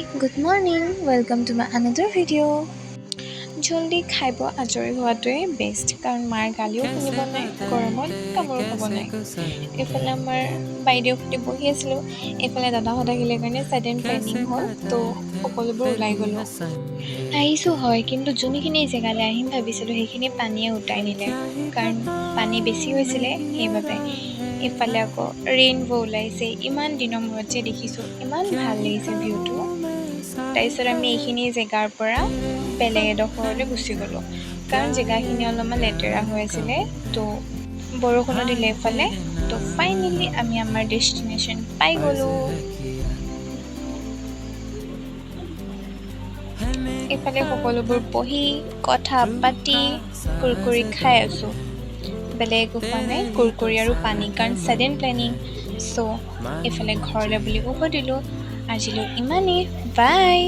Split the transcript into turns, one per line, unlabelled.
Good morning, welcome to my another video. জলদি খাই আজৰি হোৱাটোৱে বেষ্ট কাৰণ মাৰ গালিও শুনিব নাই গৰমত কামোৰো খাব নাই এইফালে আমাৰ বাইদেউহঁতে বহি আছিলোঁ এইফালে দাদাহঁত আহিলে কাৰণে ছাডেন প্লেনিং হ'ল তো সকলোবোৰ ওলাই গ'লোঁ আহিছোঁ হয় কিন্তু যোনখিনি জেগালৈ আহিম ভাবিছিলোঁ সেইখিনি পানীয়ে উটাই নিলে কাৰণ পানী বেছি হৈছিলে সেইবাবে এইফালে আকৌ ৰেইনব' ওলাইছে ইমান দিনৰ মূৰত যে দেখিছোঁ ইমান ভাল লাগিছে ভিউটো তাৰপিছত আমি এইখিনি জেগাৰ পৰা বেলেগ এডোখৰলৈ গুচি গ'লোঁ কাৰণ জেগাখিনি অলপমান লেতেৰা হৈ আছিলে তো বৰষুণো দিলে এইফালে তো ফাইনেলি আমি আমাৰ ডেষ্টিনেশ্যন পাই গ'লোঁ এইফালে সকলোবোৰ বহি কথা পাতি কুৰকুৰি খাই আছোঁ বেলেগ একো খোৱা নাই কুৰকুৰি আৰু পানী কাৰণ ছাডেন প্লেনিং চ' এইফালে ঘৰলৈ বুলি উভতিলোঁ আজিলৈ ইমানেই বাই